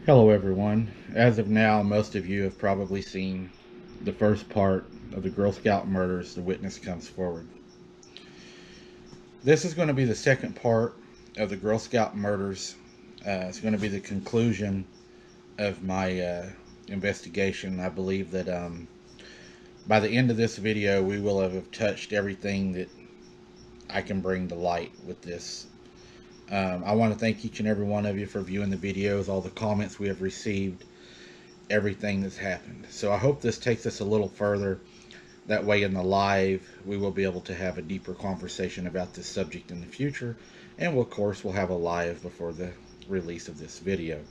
Hello everyone. As of now, most of you have probably seen the first part of the Girl Scout murders. The witness comes forward. This is going to be the second part of the Girl Scout murders. It's going to be the conclusion of my investigation. I believe that by the end of this video, we will have touched everything that I can bring to light with this. I want to thank each and every one of you for viewing the videos, all the comments we have received, everything that's happened. So I hope this takes us a little further. That way in the live, we will be able to have a deeper conversation about this subject in the future. And of course, we'll have a live before the release of this video.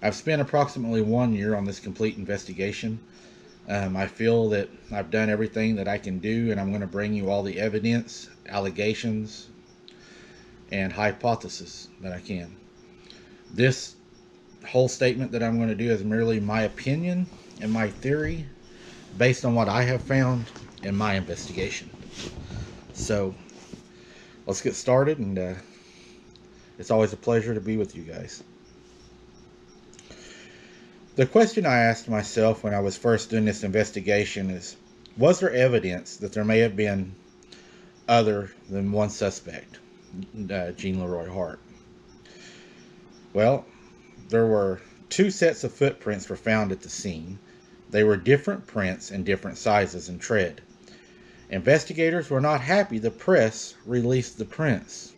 I've spent approximately 1 year on this complete investigation. I feel that I've done everything that I can do, and I'm going to bring you all the evidence, allegations, and hypothesis that I can. This whole statement that I'm going to do is merely my opinion and my theory based on what I have found in my investigation. So let's get started, and it's always a pleasure to be with you guys. The question I asked myself when I was first doing this investigation is, was there evidence that there may have been other than one suspect, Jean Leroy Hart? Well, there were 2 sets of footprints were found at the scene. They were different prints and different sizes and tread. Investigators were not happy the press released the prints.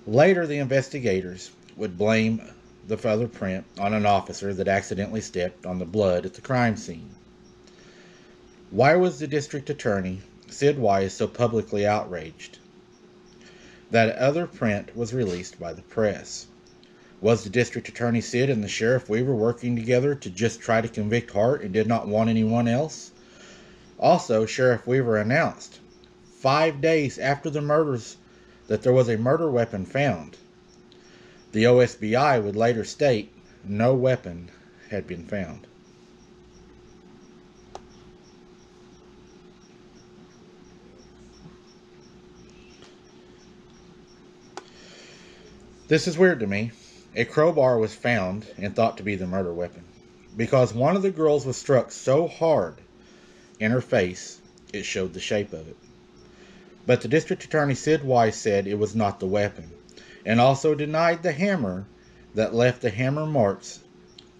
Later, the investigators would blame the other print on an officer that accidentally stepped on the blood at the crime scene. Why was the district attorney, Sid Wise, so publicly outraged? That other print was released by the press. Was the district attorney Sid and the sheriff Weaver working together to just try to convict Hart and did not want anyone else? Also, Sheriff Weaver announced 5 days after the murders that there was a murder weapon found. The OSBI would later state no weapon had been found. This is weird to me. A crowbar was found and thought to be the murder weapon because one of the girls was struck so hard in her face it showed the shape of it. But the district attorney Sid Wise said it was not the weapon, and also denied the hammer that left the hammer marks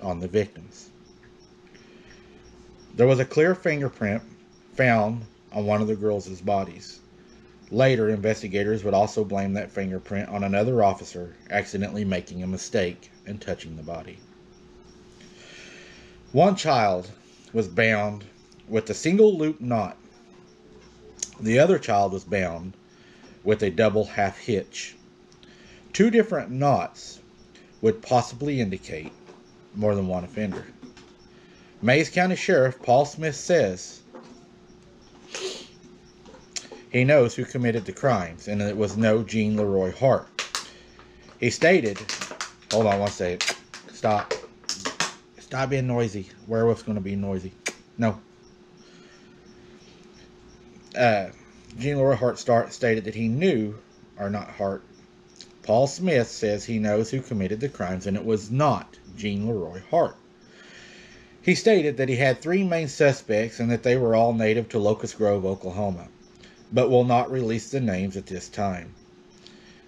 on the victims. There was a clear fingerprint found on one of the girls' bodies. Later, investigators would also blame that fingerprint on another officer accidentally making a mistake and touching the body. One child was bound with a single loop knot. The other child was bound with a double half hitch. 2 different knots would possibly indicate more than one offender. Mays County Sheriff Paul Smith says he knows who committed the crimes, and it was no Jean Leroy Hart. He stated, hold on one second, stop being noisy. Werewolf's going to be noisy. No. Jean Leroy Hart stated that he knew, or not Hart, Paul Smith says he knows who committed the crimes, and it was not Jean Leroy Hart. He stated that he had 3 main suspects and that they were all native to Locust Grove, Oklahoma, but will not release the names at this time.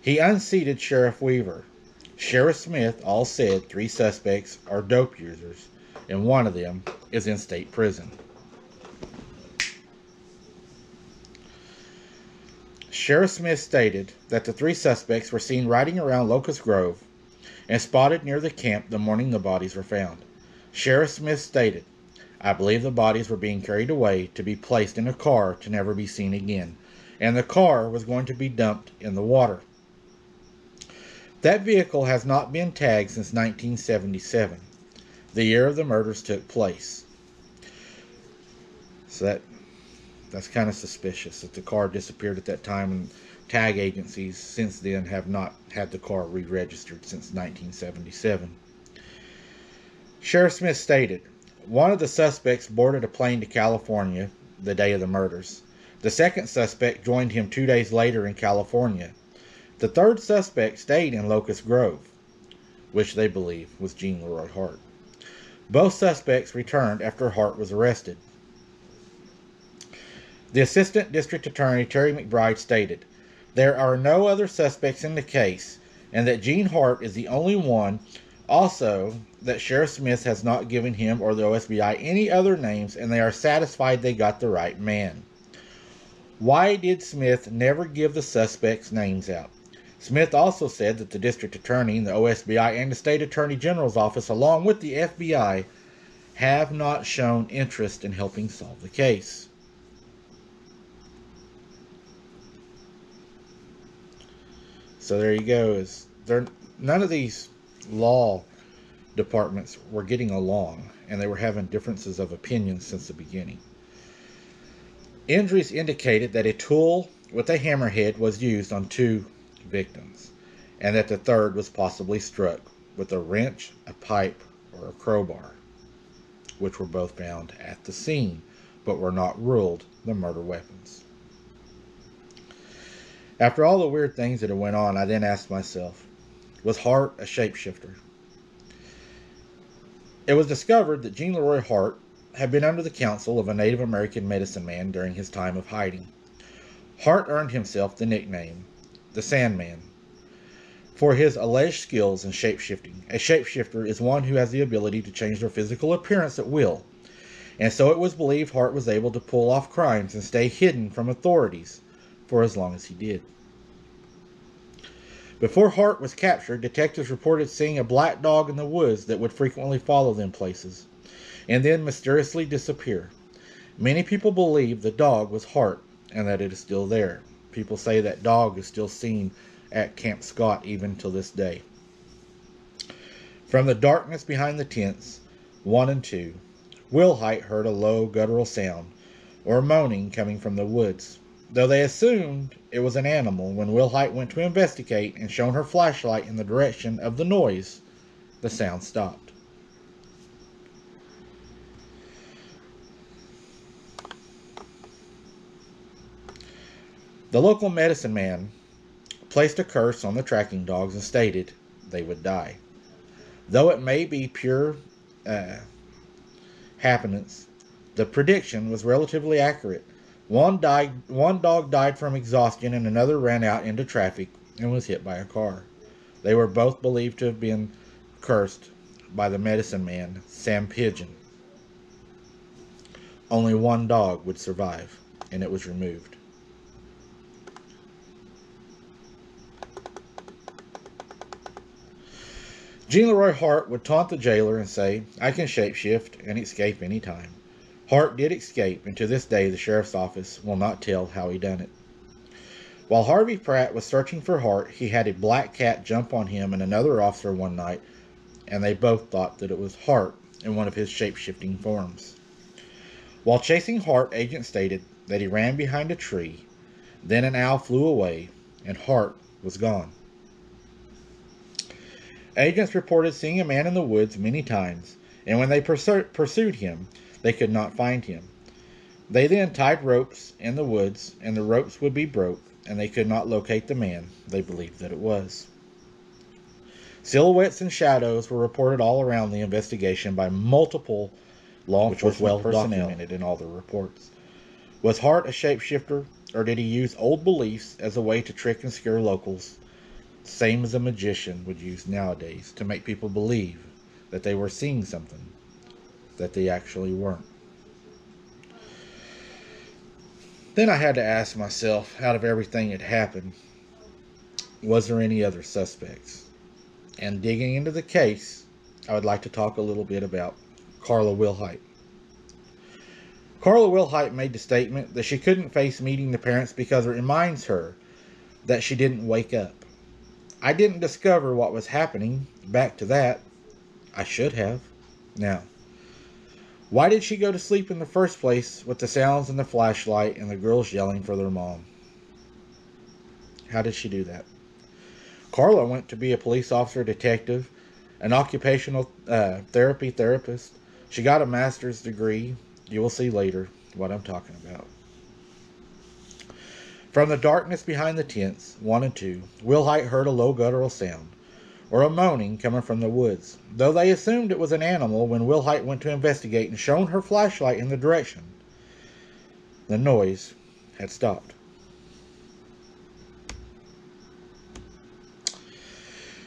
He unseated Sheriff Weaver. Sheriff Smith all said 3 suspects are dope users, and one of them is in state prison. Sheriff Smith stated that the 3 suspects were seen riding around Locust Grove and spotted near the camp the morning the bodies were found. Sheriff Smith stated, "I believe the bodies were being carried away to be placed in a car to never be seen again, and the car was going to be dumped in the water. That vehicle has not been tagged since 1977, the year of the murders took place." So that's kind of suspicious that the car disappeared at that time, and tag agencies since then have not had the car re-registered since 1977. Sheriff Smith stated, "One of the suspects boarded a plane to California the day of the murders. The second suspect joined him 2 days later in California. The third suspect stayed in Locust Grove. which they believe was Jean Leroy Hart. Both suspects returned after Hart was arrested. The Assistant District Attorney, Terry McBride, stated, "There are no other suspects in the case, and that Jean Hart is the only one. Also, that Sheriff Smith has not given him or the OSBI any other names, and they are satisfied they got the right man." Why did Smith never give the suspects' names out? Smith also said that the District Attorney, the OSBI, and the State Attorney General's Office, along with the FBI, have not shown interest in helping solve the case. So there you go. None of these law departments were getting along, and they were having differences of opinion since the beginning. Injuries indicated that a tool with a hammerhead was used on 2 victims, and that the third was possibly struck with a wrench, a pipe, or a crowbar, which were both found at the scene, but were not ruled the murder weapons. After all the weird things that had went on, I then asked myself, was Hart a shapeshifter? It was discovered that Jean Leroy Hart had been under the counsel of a Native American medicine man during his time of hiding. Hart earned himself the nickname, the Sandman, for his alleged skills in shapeshifting. A shapeshifter is one who has the ability to change their physical appearance at will, and so it was believed Hart was able to pull off crimes and stay hidden from authorities for as long as he did. Before Hart was captured, detectives reported seeing a black dog in the woods that would frequently follow them places and then mysteriously disappear. Many people believe the dog was Hart and that it is still there. People say that dog is still seen at Camp Scott even till this day. From the darkness behind the tents, 1 and 2, Wilhite heard a low guttural sound or moaning coming from the woods. Though they assumed it was an animal, when Wilhite went to investigate and shone her flashlight in the direction of the noise, the sound stopped. The local medicine man placed a curse on the tracking dogs and stated they would die. Though it may be pure happenance, the prediction was relatively accurate. One dog died from exhaustion and another ran out into traffic and was hit by a car. They were both believed to have been cursed by the medicine man, Sam Pigeon. Only one dog would survive, and it was removed. Jean Leroy Hart would taunt the jailer and say, "I can shapeshift and escape any time." Hart did escape, and to this day the sheriff's office will not tell how he done it. While Harvey Pratt was searching for Hart, he had a black cat jump on him and another officer one night, and they both thought that it was Hart in one of his shapeshifting forms. While chasing Hart, agents stated that he ran behind a tree, then an owl flew away, and Hart was gone. Agents reported seeing a man in the woods many times, and when they pursued him, they could not find him. They then tied ropes in the woods, and the ropes would be broke, and they could not locate the man they believed that it was. Silhouettes and shadows were reported all around the investigation by multiple law enforcement personnel in all the reports. Was Hart a shapeshifter, or did he use old beliefs as a way to trick and scare locals, same as a magician would use nowadays, to make people believe that they were seeing something that they actually weren't? Then I had to ask myself, out of everything that happened, was there any other suspects? And digging into the case, I would like to talk a little bit about Carla Wilhite. Carla Wilhite made the statement that she couldn't face meeting the parents because it reminds her that she didn't wake up. I didn't discover what was happening. Back to that. I should have. Now, why did she go to sleep in the first place with the sounds and the flashlight and the girls yelling for their mom? How did she do that? Carla went to be a police officer, detective, an occupational therapy therapist. She got a master's degree. You will see later what I'm talking about. From the darkness behind the tents, 1 and 2, Wilhite heard a low guttural sound, or a moaning coming from the woods, though they assumed it was an animal when Wilhite went to investigate and shone her flashlight in the direction. The noise had stopped.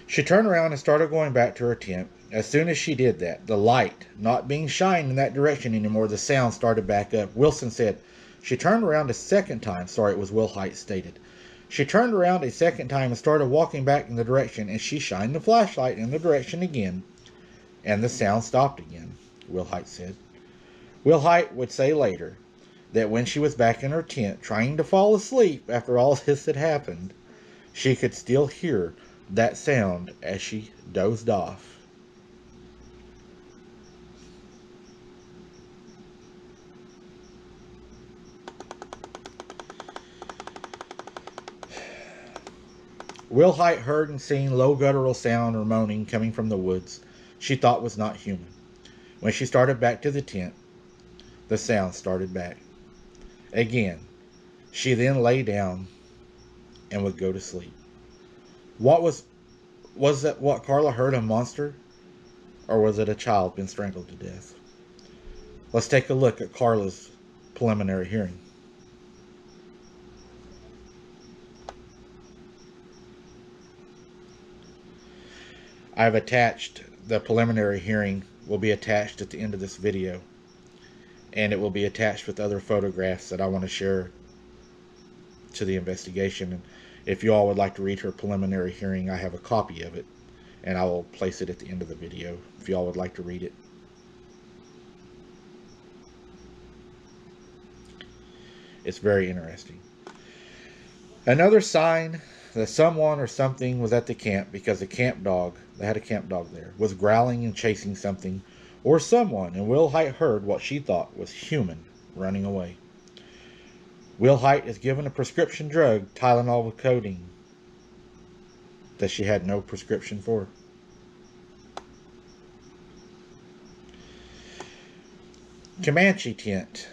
She turned around and started going back to her tent. As soon as she did that, the light not being shined in that direction anymore, the sound started back up. Wilson said, she turned around a second time. Sorry, it was Wilhite stated. She turned around a second time and started walking back in the direction, and she shined the flashlight in the direction again, and the sound stopped again, Wilhite said. Wilhite would say later that when she was back in her tent trying to fall asleep after all this had happened, she could still hear that sound as she dozed off. Wilhite heard and seen low guttural sound or moaning coming from the woods she thought was not human. When she started back to the tent, the sound started back. Again, she then lay down and would go to sleep. Was that what Carla heard, a monster? Or was it a child been strangled to death? Let's take a look at Carla's preliminary hearing. I've attached the preliminary hearing, will be attached at the end of this video, and it will be attached with other photographs that I want to share to the investigation. And if you all would like to read her preliminary hearing, I have a copy of it, and I will place it at the end of the video if you all would like to read it. It's very interesting. Another sign that someone or something was at the camp because the camp dog, they had a camp dog there, was growling and chasing something or someone, and Wilhite heard what she thought was human running away. Wilhite is given a prescription drug, Tylenol with codeine, that she had no prescription for. Comanche tent.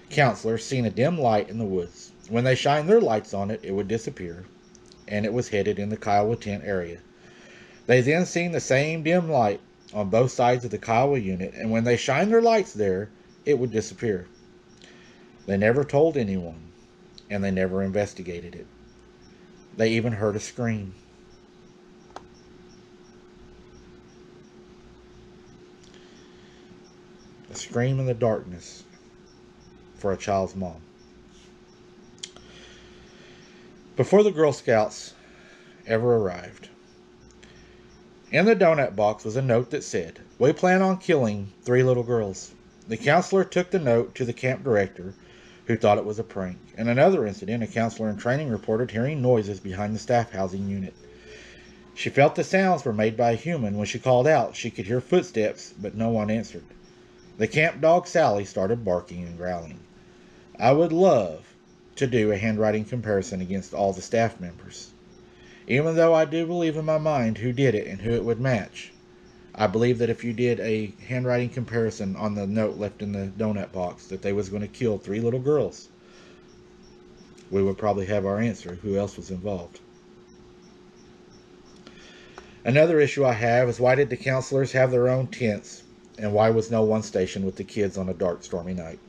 Counselor seen a dim light in the woods. When they shined their lights on it, it would disappear, and it was headed in the Kiowa tent area. They then seen the same dim light on both sides of the Kiowa unit, and when they shined their lights there, it would disappear. They never told anyone, and they never investigated it. They even heard a scream. A scream in the darkness for a child's mom. Before the Girl Scouts ever arrived, in the donut box was a note that said, "We plan on killing 3 little girls." The counselor took the note to the camp director, who thought it was a prank. In another incident, a counselor in training reported hearing noises behind the staff housing unit. She felt the sounds were made by a human. When she called out, she could hear footsteps, but no one answered. The camp dog Sally started barking and growling. I would love to do a handwriting comparison against all the staff members. Even though I do believe in my mind who did it and who it would match, I believe that if you did a handwriting comparison on the note left in the donut box that they was going to kill 3 little girls, we would probably have our answer, who else was involved. Another issue I have is, why did the counselors have their own tents, and why was no one stationed with the kids on a dark, stormy night?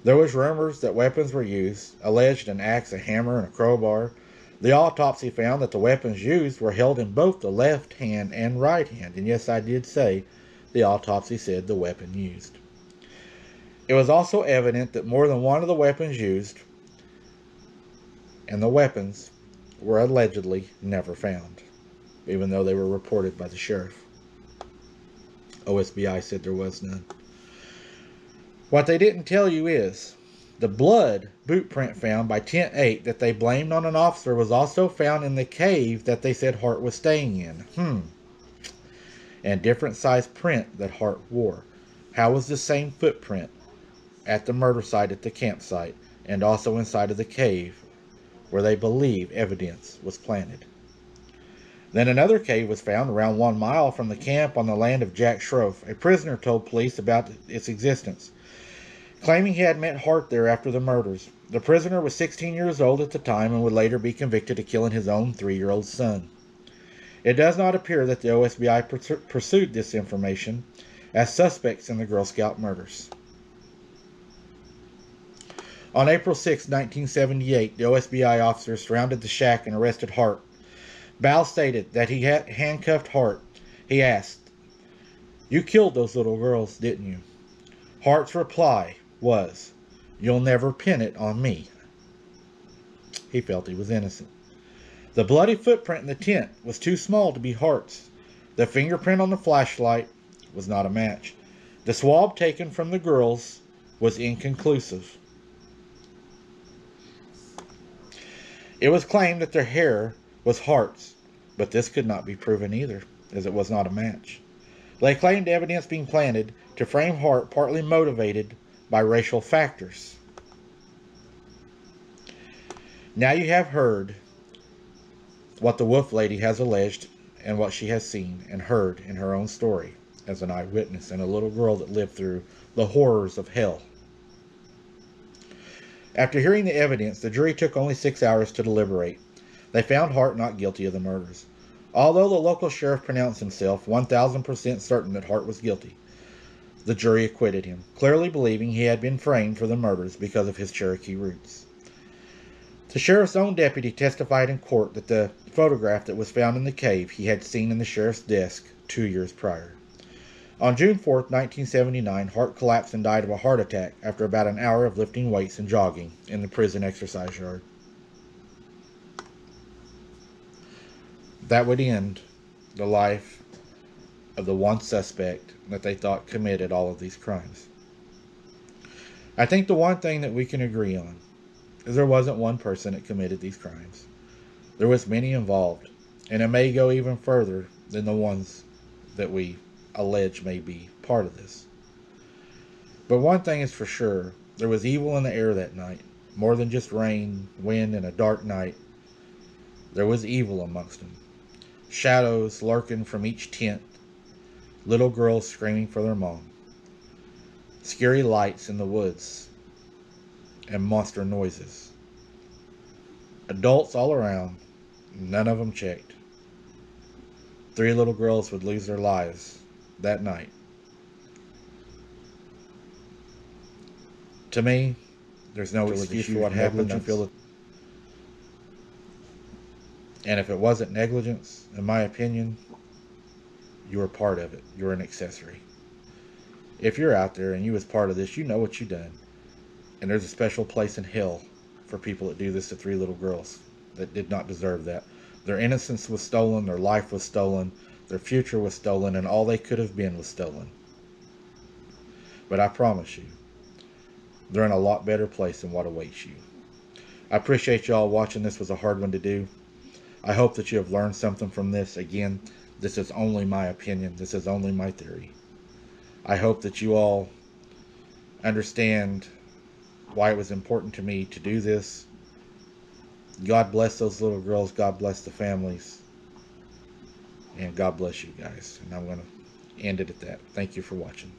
There was rumors that weapons were used, alleged an axe, a hammer, and a crowbar. The autopsy found that the weapons used were held in both the left hand and right hand, and yes, I did say the autopsy said the weapon used. It was also evident that more than one of the weapons used, and the weapons were allegedly never found, even though they were reported by the sheriff. OSBI said there was none. What they didn't tell you is, the blood boot print found by Tent 8 that they blamed on an officer was also found in the cave that they said Hart was staying in. And different size print that Hart wore. How was the same footprint at the murder site at the campsite and also inside of the cave where they believe evidence was planted? Then another cave was found around 1 mile from the camp on the land of Jack Schroff. A prisoner told police about its existence, claiming he had met Hart there after the murders. The prisoner was 16 years old at the time and would later be convicted of killing his own 3-year-old son. It does not appear that the OSBI pursued this information as suspects in the Girl Scout murders. On April 6, 1978, the OSBI officers surrounded the shack and arrested Hart. Bal stated that he had handcuffed Hart. He asked, "You killed those little girls, didn't you?" Hart's reply was, "You'll never pin it on me." He felt he was innocent. The bloody footprint in the tent was too small to be Hart's. The fingerprint on the flashlight was not a match. The swab taken from the girls was inconclusive. It was claimed that their hair was Hart's, but this could not be proven either, as it was not a match. They claimed evidence being planted to frame Hart, partly motivated by racial factors. Now you have heard what the Wolf Lady has alleged and what she has seen and heard in her own story as an eyewitness and a little girl that lived through the horrors of hell. After hearing the evidence, the jury took only 6 hours to deliberate. They found Hart not guilty of the murders. Although the local sheriff pronounced himself 1,000% certain that Hart was guilty, the jury acquitted him, clearly believing he had been framed for the murders because of his Cherokee roots. The sheriff's own deputy testified in court that the photograph that was found in the cave he had seen in the sheriff's desk 2 years prior. On June 4, 1979, Hart collapsed and died of a heart attack after about an hour of lifting weights and jogging in the prison exercise yard. That would end the life of the one suspect that they thought committed all of these crimes. I think the one thing that we can agree on is there wasn't one person that committed these crimes. There was many involved, and it may go even further than the ones that we allege may be part of this. But one thing is for sure, there was evil in the air that night. More than just rain, wind, and a dark night. There was evil amongst them. Shadows lurking from each tent. Little girls screaming for their mom. Scary lights in the woods. And monster noises. Adults all around. None of them checked. 3 little girls would lose their lives that night. To me, there's no excuse for what happened. And if it wasn't negligence, in my opinion, you were part of it. You're an accessory. If you're out there and you was part of this, you know what you done. And there's a special place in hell for people that do this to 3 little girls that did not deserve that. Their innocence was stolen, their life was stolen, their future was stolen, and all they could have been was stolen. But I promise you, they're in a lot better place than what awaits you. I appreciate y'all watching. This was a hard one to do. I hope that you have learned something from this. Again, this is only my opinion. This is only my theory. I hope that you all understand why it was important to me to do this. God bless those little girls. God bless the families. And God bless you guys. And I'm going to end it at that. Thank you for watching.